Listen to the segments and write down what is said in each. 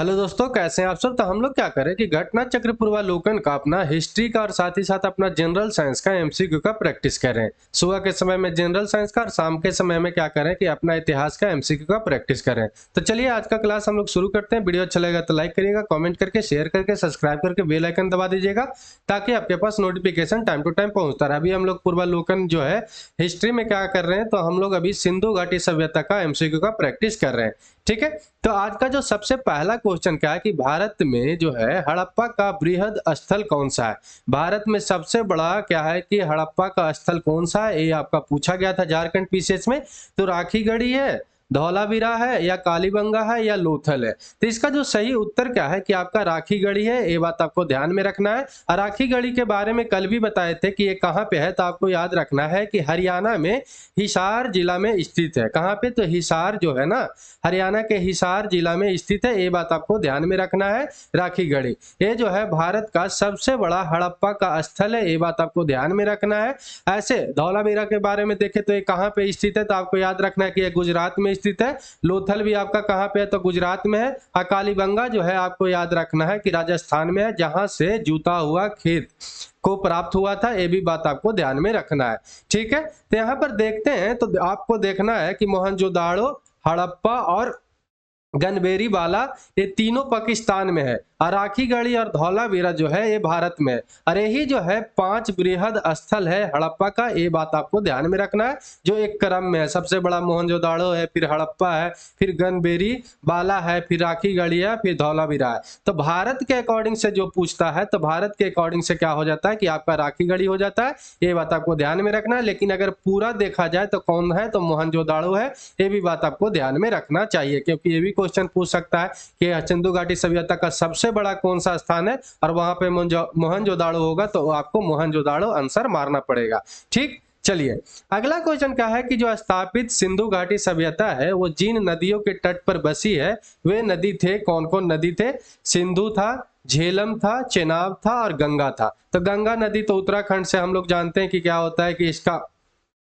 Hello दोस्तों, कैसे हैं आप सब। तो हम लोग क्या करें कि घटना चक्र पूर्वालोकन का अपना हिस्ट्री का और साथ ही साथ अपना जनरल साइंस का एमसीक्यू का प्रैक्टिस करें। सुबह के समय में जनरल साइंस का और शाम के समय में क्या करें कि अपना इतिहास का एमसीक्यू का प्रैक्टिस करें। तो चलिए आज का क्लास हम लोग शुरू करते हैं। वीडियो अच्छा लगेगा तो लाइक करिएगा, कमेंट करके, शेयर करके, सब्सक्राइब करके बेल आइकन दबा दीजिएगा ताकि आपके पास नोटिफिकेशन टाइम टू टाइम पहुंचता रहे। अभी हम लोग पूर्वालोकन जो है हिस्ट्री में क्या कर रहे हैं, तो हम लोग अभी सिंधु घाटी सभ्यता का एमसीक्यू का प्रैक्टिस कर रहे हैं। ठीक है, तो आज का जो सबसे पहला क्वेश्चन क्या है कि भारत में जो है हड़प्पा का वृहद स्थल कौन सा है। भारत में सबसे बड़ा क्या है कि हड़प्पा का स्थल कौन सा है, ये आपका पूछा गया था झारखंड पीसीएस में। तो राखीगढ़ी है, धौलावीरा है, या कालीबंगा है, या लोथल है। तो इसका जो सही उत्तर क्या है कि आपका राखीगढ़ी है। ये बात आपको ध्यान में रखना है। और राखीगढ़ी के बारे में कल भी बताए थे कि ये कहाँ पे है, तो आपको याद रखना है कि हरियाणा में हिसार जिला में स्थित है। कहाँ पे, तो हिसार जो है ना, हरियाणा के हिसार जिला में स्थित है। ये बात आपको ध्यान में रखना है। राखीगढ़ी ये जो है भारत का सबसे बड़ा हड़प्पा का स्थल है। ये बात आपको ध्यान में रखना है। ऐसे धौलावीरा के बारे में देखें तो ये कहाँ पे स्थित है, तो आपको याद रखना है कि ये गुजरात में स्थित है। लोथल भी आपका कहाँ पे है, तो गुजरात में है। और कालीबंगा जो है आपको याद रखना है कि राजस्थान में है, जहां से जूता हुआ खेत को प्राप्त हुआ था। ये भी बात आपको ध्यान में रखना है। ठीक है, तो यहाँ पर देखते हैं तो आपको देखना है कि मोहनजोदाड़ो, हड़प्पा और गनबेरी वाला ये तीनों पाकिस्तान में है। और राखीगढ़ी और धौलावीरा जो है ये भारत में है। और यही जो है 5 बृहद स्थल है हड़प्पा का। ये बात आपको ध्यान में रखना है, जो एक क्रम में है। सबसे बड़ा मोहनजोदाड़ो है, फिर हड़प्पा है, फिर गनबेरी वाला है, फिर राखीगढ़ी है, फिर धौलावीरा है। तो भारत के अकॉर्डिंग से जो पूछता है, तो भारत के अकॉर्डिंग से क्या हो जाता है कि आपका राखीगढ़ी हो जाता है। ये बात आपको ध्यान में रखना है। लेकिन अगर पूरा देखा जाए तो कौन है, तो मोहनजोदाड़ो है। ये भी बात आपको ध्यान में रखना चाहिए, क्योंकि ये भी क्वेश्चन पूछ सकता है कि सिंधु घाटी सभ्यता का सबसे बड़ा कौन सा स्थान है, और वहां पे मोहनजोदाड़ो होगा, तो आपको मोहनजोदाड़ो आंसर मारना पड़ेगा। ठीक, चलिए अगला क्वेश्चन क्या है कि जो स्थापित सिंधु घाटी सभ्यता है वो जिन नदियों के तट पर बसी है वे नदी थे, कौन कौन नदी थे। सिंधु था, झेलम था, चेनाब था और गंगा था। तो गंगा नदी तो उत्तराखंड से हम लोग जानते हैं कि क्या होता है कि इसका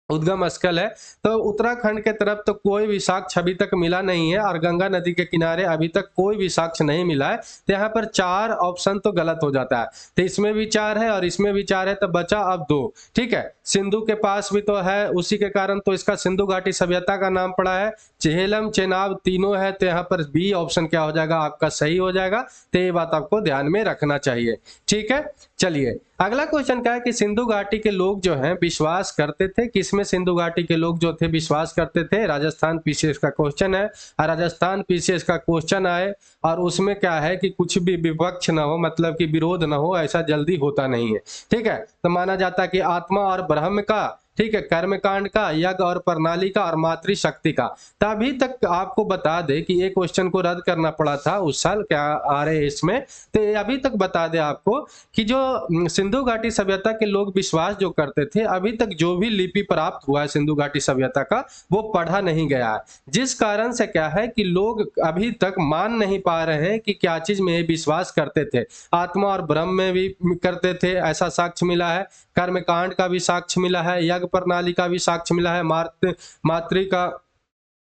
उद्गम स्थल है। तो उत्तराखंड के तरफ तो कोई भी साक्ष्य अभी तक मिला नहीं है, और गंगा नदी के किनारे अभी तक कोई भी साक्ष्य नहीं मिला है। तो यहाँ पर 4 ऑप्शन तो गलत हो जाता है। तो इसमें भी 4 है और इसमें भी 4 है, तो बचा अब 2। ठीक है, सिंधु के पास भी तो है, उसी के कारण तो इसका सिंधु घाटी सभ्यता का नाम पड़ा है। झेलम चेनाब तीनों है, तो यहाँ पर बी ऑप्शन क्या हो जाएगा, आपका सही हो जाएगा। तो ये बात आपको ध्यान में रखना चाहिए। ठीक है, चलिए अगला क्वेश्चन क्या है कि सिंधु घाटी के लोग जो हैं विश्वास करते थे, किसमें सिंधु घाटी के लोग जो थे विश्वास करते थे। राजस्थान पीसीएस का क्वेश्चन है। राजस्थान पीसीएस का क्वेश्चन आए और उसमें क्या है कि कुछ भी विपक्ष ना हो, मतलब कि विरोध ना हो, ऐसा जल्दी होता नहीं है। ठीक है, तो माना जाता है कि आत्मा और ब्रह्म का, ठीक है, कर्मकांड का, यज्ञ और प्रणाली का, और मातृशक्ति का। तभी तक आपको बता दे कि ये क्वेश्चन को रद्द करना पड़ा था उस साल, क्या आ रहे हैं इसमें। तो अभी तक बता दे आपको कि जो सिंधु घाटी सभ्यता के लोग विश्वास जो करते थे, अभी तक जो भी लिपि प्राप्त हुआ है सिंधु घाटी सभ्यता का, वो पढ़ा नहीं गया है। जिस कारण से क्या है कि लोग अभी तक मान नहीं पा रहे हैं कि क्या चीज में विश्वास करते थे। आत्मा और ब्रह्म में भी करते थे, ऐसा साक्ष्य मिला है। कर्मकांड का भी साक्ष्य मिला है, यज्ञ प्रणाली का भी साक्ष्य मिला है, मातृ का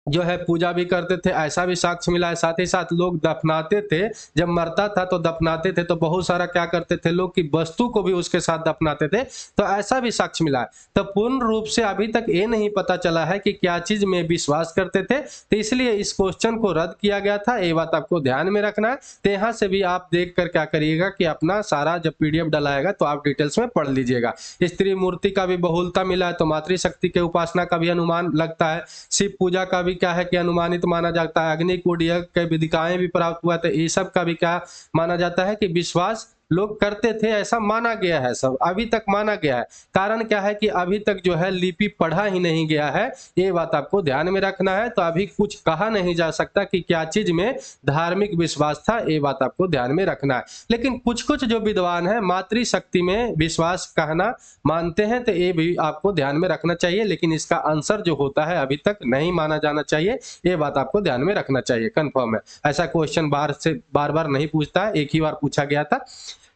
जो है पूजा भी करते थे, ऐसा भी साक्ष्य मिला है। साथ ही साथ लोग दफनाते थे, जब मरता था तो दफनाते थे, तो बहुत सारा क्या करते थे लोग कि वस्तु को भी उसके साथ दफनाते थे, तो ऐसा भी साक्ष्य मिला है। तो पूर्ण रूप से अभी तक ये नहीं पता चला है कि क्या चीज में विश्वास करते थे, तो इसलिए इस क्वेश्चन को रद्द किया गया था। ये बात आपको ध्यान में रखना है। तो यहाँ से भी आप देख कर क्या करिएगा कि अपना सारा जब पीडीएफ डलाएगा तो आप डिटेल्स में पढ़ लीजिएगा। स्त्री मूर्ति का भी बहुलता मिला है, तो मातृशक्ति के उपासना का भी अनुमान लगता है। शिव पूजा का भी क्या है कि अनुमानित माना जाता है। अग्नि कूट यज्ञ के विधिकाएं भी प्राप्त हुआ, तो ये सब का भी क्या माना जाता है कि विश्वास लोग करते थे, ऐसा माना गया है। सब अभी तक माना गया है। कारण क्या है कि अभी तक जो है लिपि पढ़ा ही नहीं गया है। ये बात आपको ध्यान में रखना है। तो अभी कुछ कहा नहीं जा सकता कि क्या चीज में धार्मिक विश्वास था, ये बात आपको ध्यान में रखना है। लेकिन कुछ कुछ जो विद्वान है मातृशक्ति में विश्वास कहना मानते हैं, तो ये भी आपको ध्यान में रखना चाहिए। लेकिन इसका आंसर जो होता है अभी तक नहीं माना जाना चाहिए, ये बात आपको ध्यान में रखना चाहिए। कंफर्म है, ऐसा क्वेश्चन बार बार नहीं पूछता है, एक ही बार पूछा गया था।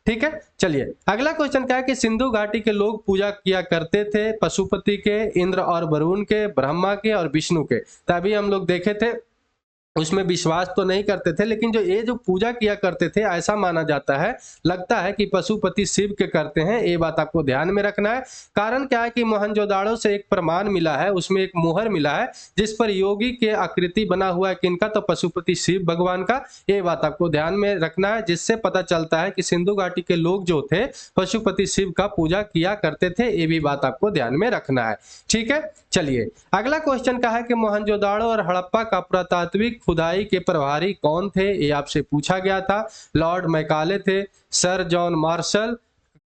ठीक है, चलिए अगला क्वेश्चन क्या है कि सिंधु घाटी के लोग पूजा किया करते थे पशुपति के, इंद्र और वरुण के, ब्रह्मा के और विष्णु के। तभी हम लोग देखे थे उसमें विश्वास तो नहीं करते थे, लेकिन जो पूजा किया करते थे ऐसा माना जाता है, लगता है कि पशुपति शिव के करते हैं। ये बात आपको ध्यान में रखना है। कारण क्या है कि मोहनजोदाड़ो से एक प्रमाण मिला है, उसमें एक मोहर मिला है जिस पर योगी के आकृति बना हुआ है, किनका? तो पशुपति शिव भगवान का। ये बात आपको ध्यान में रखना है, जिससे पता चलता है कि सिंधु घाटी के लोग जो थे पशुपति शिव का पूजा किया करते थे। ये भी बात आपको ध्यान में रखना है। ठीक है, चलिए अगला क्वेश्चन का है कि मोहनजोदाड़ो और हड़प्पा का पुरातात्विक खुदाई के प्रभारी कौन थे? ये आपसे पूछा गया था। लॉर्ड मैकाले थे, सर जॉन मार्शल,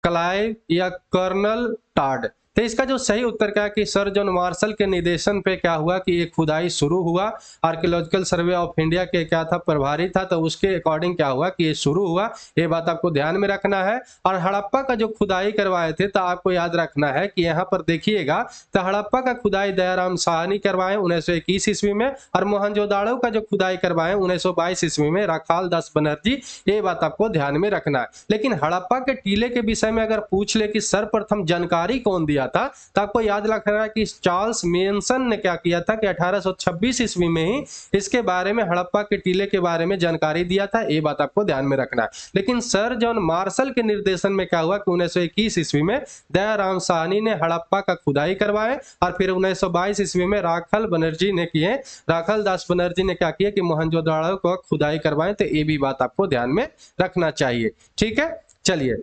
क्लाइव या कर्नल टॉड? तो इसका जो सही उत्तर क्या है कि सर जॉन मार्शल के निर्देशन पे क्या हुआ कि ये खुदाई शुरू हुआ। आर्कियोलॉजिकल सर्वे ऑफ इंडिया के क्या था, प्रभारी था, तो उसके अकॉर्डिंग क्या हुआ कि ये शुरू हुआ। ये बात आपको ध्यान में रखना है। और हड़प्पा का जो खुदाई करवाए थे तो आपको याद रखना है कि यहाँ पर देखिएगा, तो हड़प्पा का खुदाई दयाराम साहनी करवाए 1921 ईस्वी में, और मोहनजोदाड़ो का जो खुदाई करवाए 1922 ईस्वी में राखाल दास बनर्जी। ये बात आपको ध्यान में रखना है। लेकिन हड़प्पा के टीले के विषय में अगर पूछ ले कि सर्वप्रथम जानकारी कौन दिया था, तो आपको याद रखना है कि चार्ल्स मेंसन ने क्या किया था कि 1826 ईस्वी में ही इसके बारे में, हड़प्पा के टीले के बारे में जानकारी दिया था। ये बात आपको ध्यान में रखना है। लेकिन सर जॉन मार्शल के निर्देशन में क्या हुआ कि 1921 ईस्वी में दयाराम साहनी ने हड़प्पा का खुदाई करवाए, और फिर 1922 ईस्वी में राखाल बनर्जी ने किए, राखाल दास बनर्जी ने क्या किया कि मोहनजोदाड़ो को खुदाई करवाए। तो ये भी बात आपको ध्यान में रखना चाहिए। ठीक है, चलिए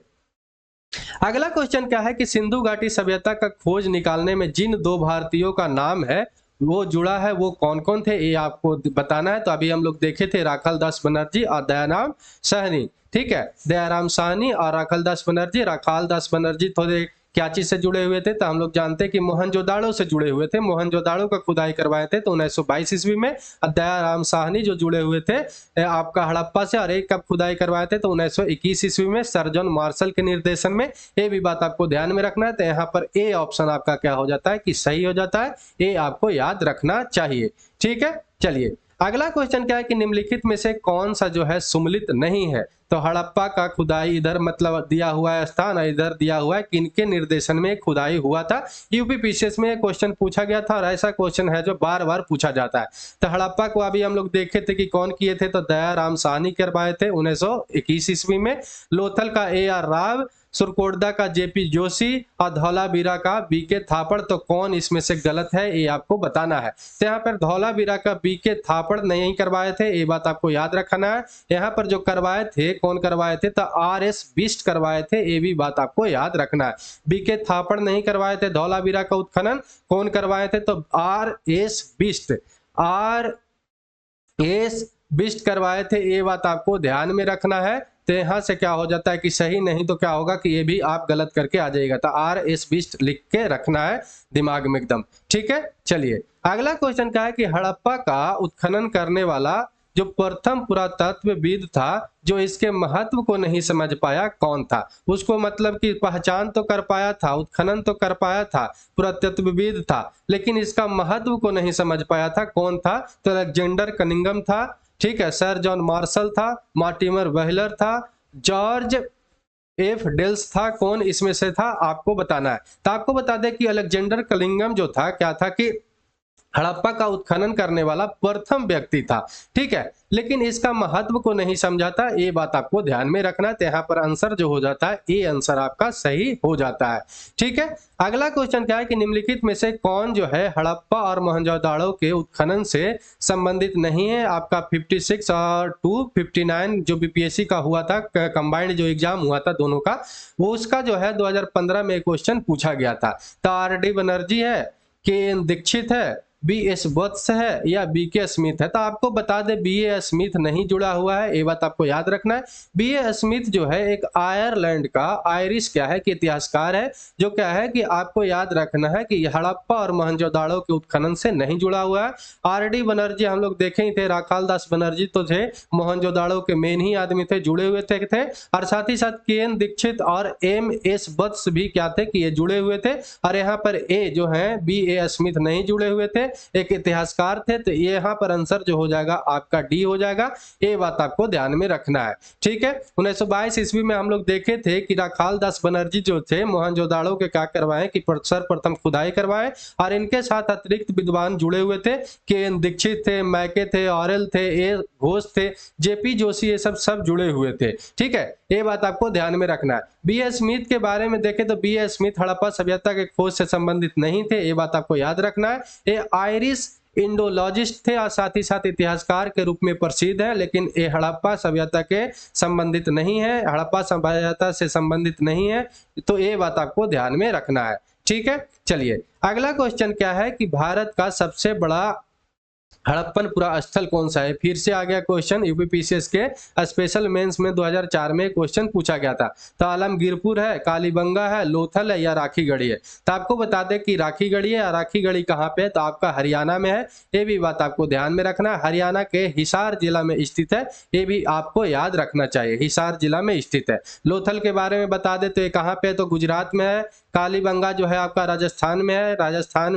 अगला क्वेश्चन क्या है कि सिंधु घाटी सभ्यता का खोज निकालने में जिन दो भारतीयों का नाम है वो जुड़ा है, वो कौन कौन थे? ये आपको बताना है। तो अभी हम लोग देखे थे राखाल दास बनर्जी और दयाराम साहनी। ठीक है, दयाराम साहनी और राखाल दास बनर्जी। राखाल दास बनर्जी थोड़े क्या चीज से जुड़े हुए थे? तो हम लोग जानते हैं कि मोहनजोदाड़ो से जुड़े हुए थे, मोहनजोदाड़ो का खुदाई करवाए थे तो 1922 ईस्वी में। और दयाराम साहनी जो जुड़े हुए थे आपका हड़प्पा से, और एक कब खुदाई करवाए थे तो 1921 ईस्वी में सर जॉन मार्शल के निर्देशन में। ये भी बात आपको ध्यान में रखना है। तो यहाँ पर ए ऑप्शन आपका क्या हो जाता है कि सही हो जाता है। ये आपको याद रखना चाहिए। ठीक है, चलिए अगला क्वेश्चन क्या है कि निम्नलिखित में से कौन सा जो है सुमलित नहीं है? तो हड़प्पा का खुदाई इधर मतलब दिया हुआ है स्थान, इधर दिया हुआ है किनके निर्देशन में खुदाई हुआ था। यूपी पीसीएस में क्वेश्चन पूछा गया था, और ऐसा क्वेश्चन है जो बार बार पूछा जाता है। तो हड़प्पा को अभी हम लोग देखे थे कि कौन किए थे, तो दयाराम साहनी करवाए थे 1921 ईस्वी में। लोथल का AR राव, सुरकोटदा का JP जोशी और धौलावीरा का BK थापड़। तो कौन इसमें से गलत है ये आपको बताना है। तो यहाँ पर धौलावीरा का BK थापड़ नहीं करवाए थे, ये बात आपको याद रखना है। यहाँ पर जो करवाए थे, कौन करवाए थे? तो RS बिष्ट करवाए थे, ये भी बात आपको याद रखना है। BK थापड़ नहीं करवाए थे। धौलावीरा का उत्खनन कौन करवाए थे? तो RS बिष्ट, RS बिष्ट करवाए थे। ये बात आपको ध्यान में रखना है। तो यहाँ से क्या हो जाता है कि सही, नहीं तो क्या होगा कि ये भी आप गलत करके आ जाएगा। तो RS बिष्ट लिख के रखना है दिमाग में एकदम। ठीक है, चलिए अगला क्वेश्चन क्या है कि हड़प्पा का उत्खनन करने वाला जो प्रथम पुरातत्वविद था, जो इसके महत्व को नहीं समझ पाया, कौन था? उसको मतलब कि पहचान तो कर पाया था, उत्खनन तो कर पाया था, पुरातत्वविद था, लेकिन इसका महत्व को नहीं समझ पाया था। कौन था? तो अलेक्जेंडर कनिंघम था। ठीक है, सर जॉन मार्शल था, मॉर्टिमर व्हीलर था, जॉर्ज F डेल्स था। कौन इसमें से था आपको बताना है। तो आपको बता दें कि अलेक्जेंडर कनिंघम जो था, क्या था कि हड़प्पा का उत्खनन करने वाला प्रथम व्यक्ति था। ठीक है, लेकिन इसका महत्व को नहीं समझा था। ये बात आपको ध्यान में रखना है। तो यहाँ पर आंसर जो हो जाता है, ये आंसर आपका सही हो जाता है। ठीक है, अगला क्वेश्चन क्या है कि निम्नलिखित में से कौन जो है हड़प्पा और मोहनजोदाड़ो के उत्खनन से संबंधित नहीं है? आपका 56 और 259 जो BPSC का हुआ था, कंबाइंड जो एग्जाम हुआ था दोनों का, वो उसका जो है 2015 में क्वेश्चन पूछा गया था। तो RD बनर्जी है, KN दीक्षित है, BS वत्स है या BK स्मिथ है? तो आपको बता दें BA स्मिथ नहीं जुड़ा हुआ है। ये बात आपको याद रखना है। BA स्मिथ जो है एक आयरलैंड का आयरिश क्या है कि इतिहासकार है, जो क्या है कि आपको याद रखना है कि हड़प्पा और मोहनजोदाड़ो के उत्खनन से नहीं जुड़ा हुआ है। RD बनर्जी हम लोग देखे ही थे, राखाल दास बनर्जी तो थे, मोहनजोदाड़ो के मेन ही आदमी थे, जुड़े हुए थे। और साथ ही साथ KN दीक्षित और MS वत्स भी क्या थे कि ये जुड़े हुए थे। और यहाँ पर A जो है BA स्मिथ नहीं जुड़े हुए थे। थे, एक इतिहासकार थे। तो ये यहाँ पर आंसर जो हो जाएगा आपका डी हो जाएगा। ये बात आपको ध्यान में रखना है, ठीक है। 1922 ईस्वी में हम लोग देखे थे कि राखाल दास बनर्जी जो थे मोहनजोदाड़ो के क्या करवाए कि सर्वप्रथम खुदाई करवाए, और इनके साथ अतिरिक्त विद्वान जुड़े हुए थे। के एन दीक्षित थे, मैके थे, ऑरेल थे, ए घोष थे, जेपी जोशी, ये सब जुड़े हुए थे, ठीक है। ये बात आपको ध्यान में रखना है। बी एस स्मिथ के बारे में देखें तो बी एस स्मिथ हड़प्पा सभ्यता के खोज से संबंधित नहीं थे, ये बात आपको याद रखना है। ये आयरिश इंडोलॉजिस्ट थे और साथ ही साथ इतिहासकार के रूप में प्रसिद्ध है, लेकिन ये हड़प्पा सभ्यता के संबंधित नहीं है, हड़प्पा सभ्यता से संबंधित नहीं है। तो ये बात आपको ध्यान में रखना है, ठीक है। चलिए अगला क्वेश्चन क्या है कि भारत का सबसे बड़ा हड़प्पन पुरा स्थल कौन सा है। फिर से आ गया क्वेश्चन, यूपीपीसीएस के स्पेशल मेंस में 2004 में क्वेश्चन पूछा गया था। तो आलमगीरपुर है, कालीबंगा है, लोथल है या राखीगढ़ी है। तो आपको बता दें कि राखीगढ़ी है, राखीगढ़ी कहाँ पे है, तो आपका हरियाणा में है। ये भी बात आपको ध्यान में रखना है, हरियाणा के हिसार जिला में स्थित है, ये भी आपको याद रखना चाहिए, हिसार जिला में स्थित है। लोथल के बारे में बता दे तो ये कहाँ पे है, तो गुजरात में है। कालीबंगा जो है आपका राजस्थान में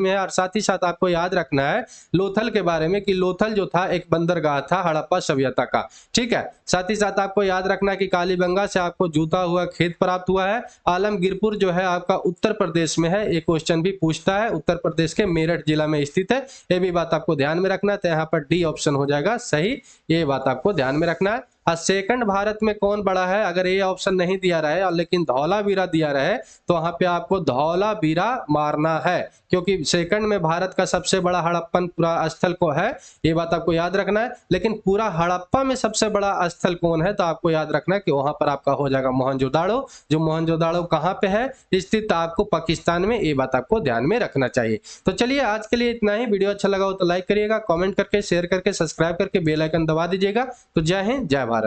है, और साथ ही साथ आपको याद रखना है लोथल के बारे में कि लोथल जो था एक बंदरगाह था हड़प्पा सभ्यता का, ठीक है। साथ ही साथ आपको याद रखना है कि कालीबंगा से आपको जूता हुआ खेत प्राप्त हुआ है। आलमगीरपुर जो है आपका उत्तर प्रदेश में है, एक क्वेश्चन भी पूछता है, उत्तर प्रदेश के मेरठ जिला में स्थित है, ये भी बात आपको ध्यान में रखना है। तो यहाँ पर डी ऑप्शन हो जाएगा सही, ये बात आपको ध्यान में रखना है। सेकंड भारत में कौन बड़ा है, अगर ये ऑप्शन नहीं दिया रहे और लेकिन धौलावीरा दिया रहे तो वहां पे आपको धौलावीरा मारना है, क्योंकि सेकंड में भारत का सबसे बड़ा हड़प्पन पुरा स्थल को है, ये बात आपको याद रखना है। लेकिन पूरा हड़प्पा में सबसे बड़ा स्थल कौन है, तो आपको याद रखना है कि वहां पर आपका हो जाएगा मोहनजोदाड़ो। जो मोहनजोदाड़ो कहाँ पे है स्थित, आपको पाकिस्तान में, ये बात आपको ध्यान में रखना चाहिए। तो चलिए आज के लिए इतना ही। वीडियो अच्छा लगा हो तो लाइक करिएगा, कमेंट करके, शेयर करके, सब्सक्राइब करके बेल आइकन दबा दीजिएगा। तो जय हिंद, जय भारत।